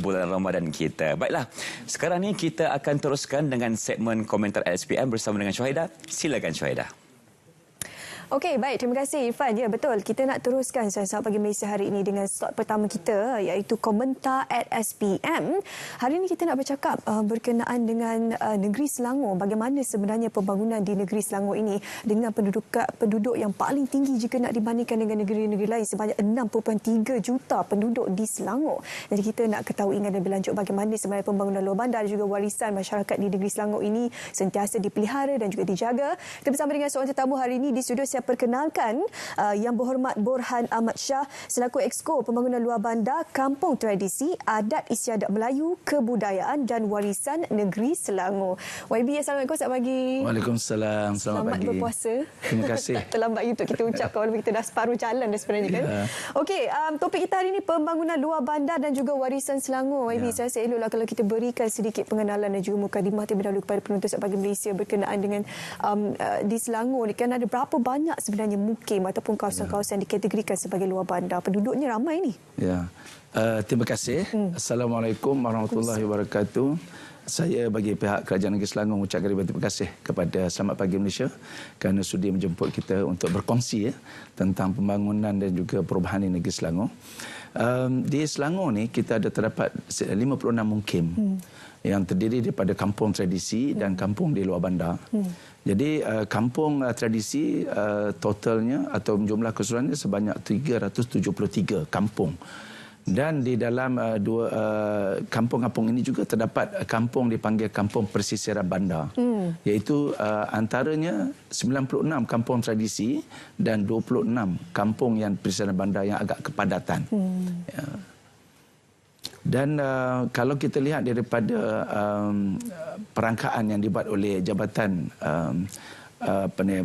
bulan Ramadan kita. Baiklah, sekarang ni kita akan teruskan dengan segmen komentar SPM bersama dengan Syuhaidah. Silakan Syuhaidah. Okey, baik. Terima kasih Irfan. Ya, betul. Kita nak teruskan Sahabat Pagi Malaysia hari ini dengan slot pertama kita iaitu komentar @SPM. Hari ini kita nak bercakap berkenaan dengan negeri Selangor. Bagaimana sebenarnya pembangunan di negeri Selangor ini dengan penduduk yang paling tinggi jika nak dibandingkan dengan negeri-negeri lain sebanyak 6.3 juta penduduk di Selangor. Jadi kita nak ketahui dengan lebih lanjut bagaimana sebenarnya pembangunan luar bandar dan juga warisan masyarakat di negeri Selangor ini sentiasa dipelihara dan juga dijaga. Kita bersama dengan seorang tetamu hari ini di studio. Saya perkenalkan Yang Berhormat Borhan Ahmad Shah selaku Exco Pembangunan Luar Bandar Kampung Tradisi Adat Istiadat Melayu Kebudayaan dan Warisan Negeri Selangor. YB, Assalamualaikum, selamat pagi. Waalaikumsalam, selamat pagi. Selamat berpuasa. Terima kasih. Terlambat untuk kita ucapkan walaupun kita dah separuh jalan dah sebenarnya kan. Okey, topik kita hari ini pembangunan luar bandar dan juga warisan Selangor. YB, saya rasa eloklah kalau kita berikan sedikit pengenalan dan juga mukadimah terlebih dahulu kepada penonton Sahabat Pagi Malaysia berkenaan dengan di Selangor ni kan ada berapa banyak sebenarnya mukim ataupun kawasan-kawasan dikategorikan sebagai luar bandar. Penduduknya ramai ni. Ya. Terima kasih. Assalamualaikum warahmatullahi wabarakatuh. Saya bagi pihak Kerajaan Negeri Selangor mengucapkan terima kasih kepada Selamat Pagi Malaysia kerana sudi menjemput kita untuk berkongsi tentang pembangunan dan juga perubahan di negeri Selangor. Di Selangor ni kita ada terdapat 56 mukim yang terdiri daripada kampung tradisi dan kampung di luar bandar. Jadi kampung tradisi totalnya atau jumlah keseluruhannya sebanyak 373 kampung. Dan di dalam kampung-kampung ini juga terdapat kampung dipanggil kampung persisiran bandar. Iaitu antaranya 96 kampung tradisi dan 26 kampung yang persisiran bandar yang agak kepadatan. Ya. Dan kalau kita lihat daripada perangkaan yang dibuat oleh Jabatan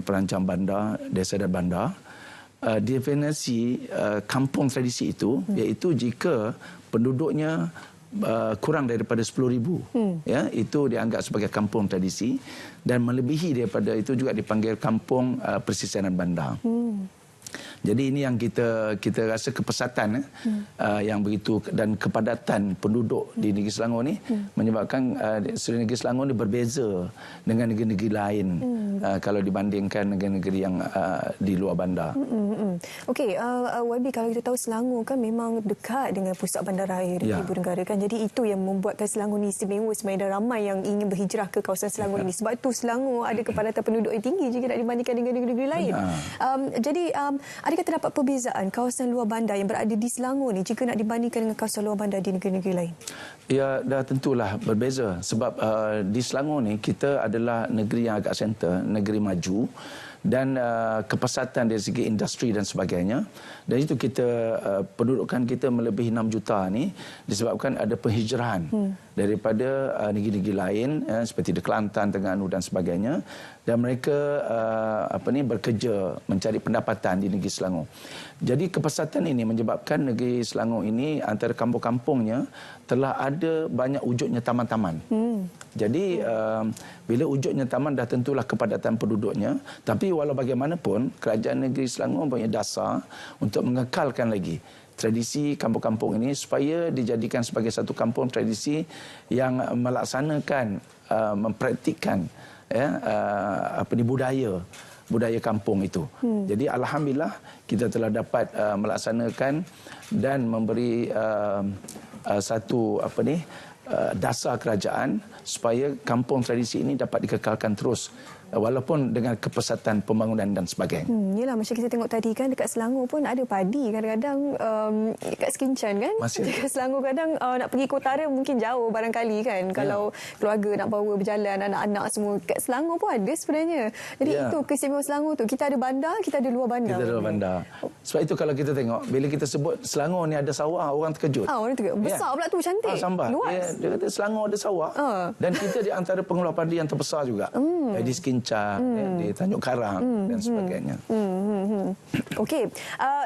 Perancangan Bandar, Desa dan Bandar, definisi kampung tradisi itu iaitu jika penduduknya kurang daripada 10,000, ya, itu dianggap sebagai kampung tradisi, dan melebihi daripada itu juga dipanggil kampung persisiran bandar. Jadi ini yang kita rasa kepesatan yang begitu dan kepadatan penduduk di negeri Selangor ni menyebabkan negeri Selangor ni berbeza dengan negeri-negeri lain kalau dibandingkan negeri-negeri yang di luar bandar. Okey, YB, kalau kita tahu Selangor kan memang dekat dengan pusat bandaraya ibu negara kan. Jadi itu yang membuatkan Selangor ni istimewa sebenarnya, dan ramai yang ingin berhijrah ke kawasan Selangor ini. Sebab tu Selangor ada kepadatan penduduk yang tinggi jika nak dibandingkan dengan negeri-negeri lain. Jadi adakah terdapat perbezaan kawasan luar bandar yang berada di Selangor ni jika nak dibandingkan dengan kawasan luar bandar di negeri-negeri lain? Ya, dah tentulah berbeza. Sebab di Selangor ni kita adalah negeri yang agak center, negeri maju, dan kepesatan dari segi industri dan sebagainya. Dan itu kita pendudukan kita melebihi 6 juta ni disebabkan ada penghijrahan daripada negeri-negeri lain seperti di Kelantan, Terengganu dan sebagainya, dan mereka bekerja mencari pendapatan di negeri Selangor. Jadi kepesatan ini menyebabkan negeri Selangor ini antara kampung-kampungnya telah ada banyak wujudnya taman-taman. Jadi bila wujudnya taman dah tentulah kepadatan penduduknya, tapi walau bagaimanapun kerajaan negeri Selangor punya dasar untuk mengekalkan lagi tradisi kampung-kampung ini supaya dijadikan sebagai satu kampung tradisi yang melaksanakan mempraktikkan budaya kampung itu. Jadi alhamdulillah kita telah dapat melaksanakan dan memberi satu dasar kerajaan supaya kampung tradisi ini dapat dikekalkan terus walaupun dengan kepesatan pembangunan dan sebagainya. Yalah, macam kita tengok tadi kan dekat Selangor pun ada padi kadang-kadang dekat Sekincan kan. Masih. Dekat Selangor kadang nak pergi ke utara mungkin jauh barangkali kan. Kalau keluarga nak bawa berjalan, anak-anak semua kat Selangor pun ada sebenarnya. Jadi itu keistimewaan Selangor tu. Kita ada bandar, kita ada luar bandar. Kita ada luar bandar. Sebab itu kalau kita tengok bila kita sebut Selangor ni ada sawah, orang terkejut. Orang terkejut. Besar pula tu, cantik. Sambar. Luas. Dia kata Selangor ada sawah. Dan kita di antara pengeluar padi yang terbesar juga. Di Sekincan Puncak, di Tanjung Karang dan sebagainya. Okey.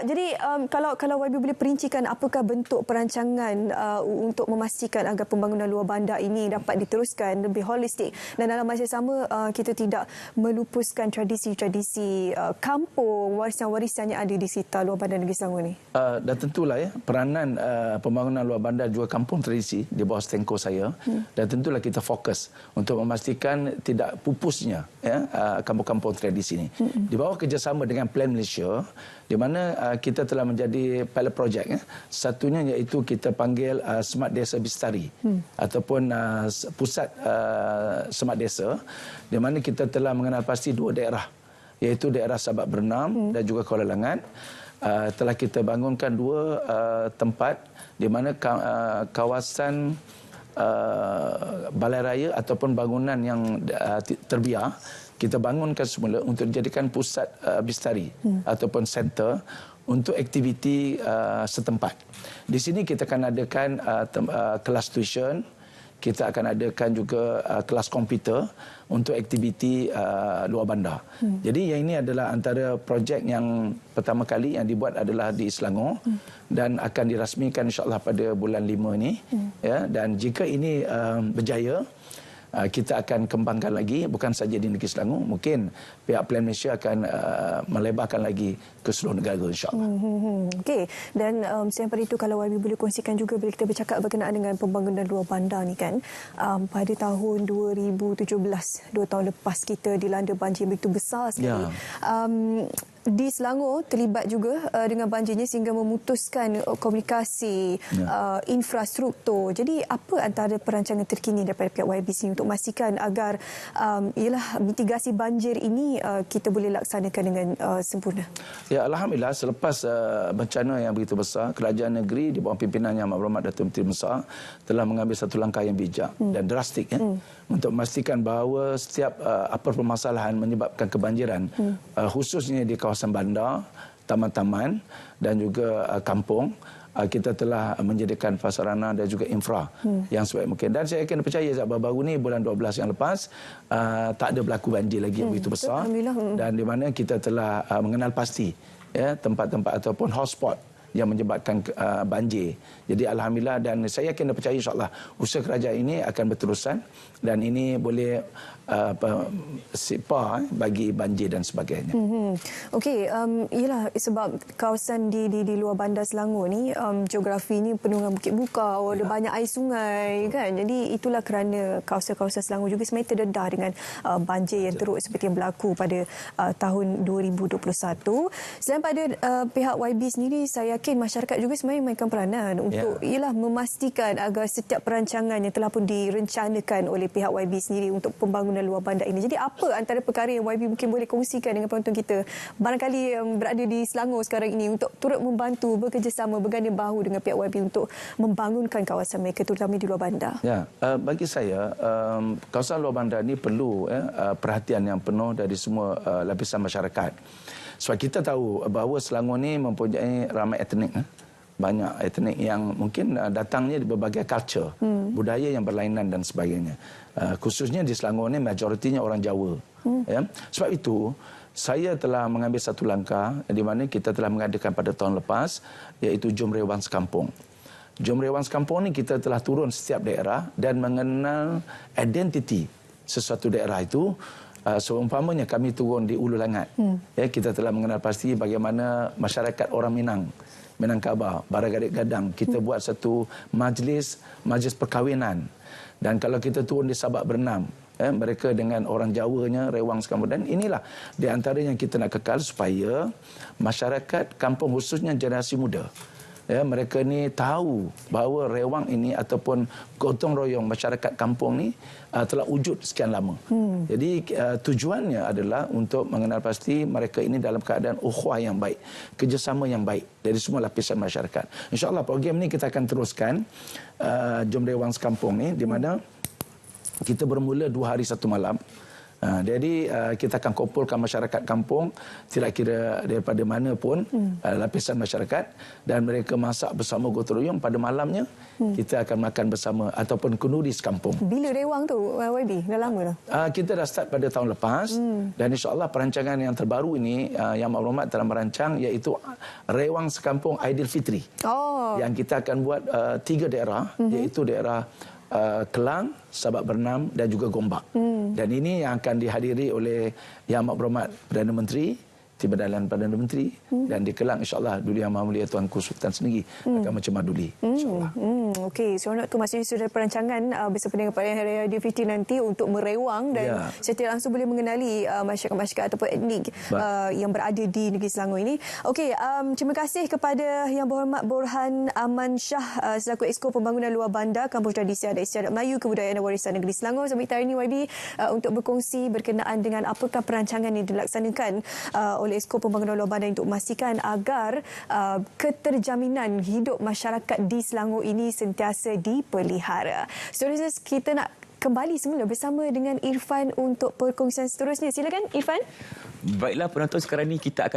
Jadi kalau YB boleh perincikan apakah bentuk perancangan untuk memastikan agar pembangunan luar bandar ini dapat diteruskan lebih holistik dan dalam masa sama kita tidak melupuskan tradisi-tradisi kampung, warisan-warisan yang ada di sekitar luar bandar Negeri Selangor ni. Dan tentulah ya peranan pembangunan luar bandar juga kampung tradisi di bawah Stenko saya, dan tentulah kita fokus untuk memastikan tidak pupusnya ya kampung-kampung tradisi ini. Di bawah kerjasama dengan Plan Malaysia, di mana kita telah menjadi pilot project ya. Satunya iaitu kita panggil Smart Desa Bistari ataupun pusat Smart Desa, di mana kita telah mengenal pasti 2 daerah, iaitu daerah Sabak Bernam dan juga Kuala Langat. Telah kita bangunkan 2 tempat di mana kawasan balai raya ataupun bangunan yang terbiar kita bangunkan semula untuk dijadikan pusat bistari ataupun center untuk aktiviti setempat. Di sini kita akan adakan kelas tuition, kita akan adakan juga kelas komputer untuk aktiviti luar bandar. Jadi yang ini adalah antara projek yang pertama kali yang dibuat adalah di Selangor dan akan dirasmikan insya-Allah pada bulan 5 ini. Ya, dan jika ini berjaya, kita akan kembangkan lagi bukan saja di Negeri Selangor, mungkin pihak Plan Malaysia akan melebarkan lagi ke seluruh negara insya-Allah. Okey, dan selain pada itu kalau YB boleh kongsikan juga bila kita bercakap berkenaan dengan pembangunan luar bandar ni kan, pada tahun 2017, 2 tahun lepas kita dilanda banjir begitu besar sekali. Di Selangor terlibat juga dengan banjirnya sehingga memutuskan komunikasi, infrastruktur. Jadi apa antara perancangan terkini daripada pihak YB sini untuk memastikan agar ialah mitigasi banjir ini kita boleh laksanakan dengan sempurna? Ya, alhamdulillah selepas bencana yang begitu besar, kerajaan negeri di bawah pimpinan Yang Amat Berhormat Datuk Menteri Besar telah mengambil satu langkah yang bijak dan drastik ya, untuk memastikan bahawa setiap apa permasalahan menyebabkan kebanjiran, khususnya di kawasan bandar, taman-taman dan juga kampung, kita telah menjadikan prasarana dan juga infra yang sebaik mungkin. Dan saya yakin percaya baru-baru ni bulan 12 yang lepas tak ada berlaku banjir lagi yang begitu besar, dan di mana kita telah mengenal pasti ya tempat-tempat ataupun hotspot yang menyebabkan banjir. Jadi alhamdulillah, dan saya yakin dan percaya insya-Allah usaha kerajaan ini akan berterusan dan ini boleh sipa bagi banjir dan sebagainya. Okey, ialah sebab kawasan di luar bandar Selangor ni geografinya penuh dengan bukit bukau, ada banyak air sungai kan. Jadi itulah kerana kawasan-kawasan Selangor juga sebenarnya terdedah dengan banjir yang teruk seperti yang berlaku pada tahun 2021. Selain pada pihak YB sendiri, saya yakin masyarakat juga sebenarnya mainkan peranan untuk ialah memastikan agar setiap perancangan yang telah pun direncanakan oleh pihak YB sendiri untuk pembangunan luar bandar ini. Jadi apa antara perkara yang YB mungkin boleh kongsikan dengan penonton kita barangkali yang berada di Selangor sekarang ini untuk turut membantu, bekerjasama, berganding bahu dengan pihak YB untuk membangunkan kawasan mereka terutama di luar bandar? Ya, bagi saya kawasan luar bandar ini perlu perhatian yang penuh dari semua lapisan masyarakat. Sebab kita tahu bahawa Selangor ni mempunyai ramai etnik, banyak etnik yang mungkin datangnya di berbagai culture, budaya yang berlainan dan sebagainya. Khususnya di Selangor ni majoritinya orang Jawa. Ya. Sebab itu saya telah mengambil satu langkah di mana kita telah mengadakan pada tahun lepas, iaitu Jom Rewan Sekampung. Jom Rewan Sekampung ni kita telah turun setiap daerah dan mengenal identiti sesuatu daerah itu. Seumpamanya kami turun di Ulu Langat, ya, kita telah mengenal pasti bagaimana masyarakat orang Minangkabau, Baragadik Gadang, kita buat satu majlis perkahwinan. Dan kalau kita turun di Sabak Bernam, mereka dengan orang Jawanya, Rewang Sekampung. Dan inilah di antara yang kita nak kekal supaya masyarakat kampung khususnya generasi muda, ya, mereka ni tahu bahawa rewang ini ataupun gotong royong masyarakat kampung ni telah wujud sekian lama. Jadi tujuannya adalah untuk mengenal pasti mereka ini dalam keadaan ukhuwah yang baik, kerjasama yang baik dari semua lapisan masyarakat. InsyaAllah program ni kita akan teruskan Jom Rewang Sekampung ni, di mana kita bermula 2 hari 1 malam Jadi kita akan kumpulkan masyarakat kampung, tidak kira daripada mana pun lapisan masyarakat, dan mereka masak bersama gotong royong. Pada malamnya kita akan makan bersama ataupun kenduri sekampung. Bila rewang tu YB? Dah lama dah? Kita dah start pada tahun lepas dan insya-Allah perancangan yang terbaru ini Yang Berhormat telah merancang iaitu rewang sekampung Aidilfitri. Yang kita akan buat 3 daerah iaitu daerah Kelang, Sabak Bernam dan juga Gombak. Dan ini yang akan dihadiri oleh Yang Berhormat Perdana Menteri, Timbalan Perdana Menteri, dan di Kelang insya-Allah Duli Yang Maha Mulia Tuanku Sultan Senengi akan macam Duli insya-Allah. Okey, seronok tu maksudnya sudah perancangan bersama dengan perayaan Hari Raya Aidilfitri nanti untuk merewang dan secara langsung boleh mengenali masyarakat-masyarakat ataupun etnik yang berada di Negeri Selangor ini. Okey, terima kasih kepada Yang Berhormat Borhan Aman Shah selaku Exco Pembangunan Luar Bandar Kampus Tradisi Adat Istiadat Melayu Kebudayaan dan Warisan Negeri Selangor sampai hari ini YB untuk berkongsi berkenaan dengan apakah perancangan yang dilaksanakan oleh Exco Pembangunan Luar Bandar untuk memastikan agar keterjaminan hidup masyarakat di Selangor ini sentiasa dipelihara. Saudara, kita nak kembali semula bersama dengan Irfan untuk perkongsian seterusnya. Silakan Irfan. Baiklah penonton, sekarang ni kita akan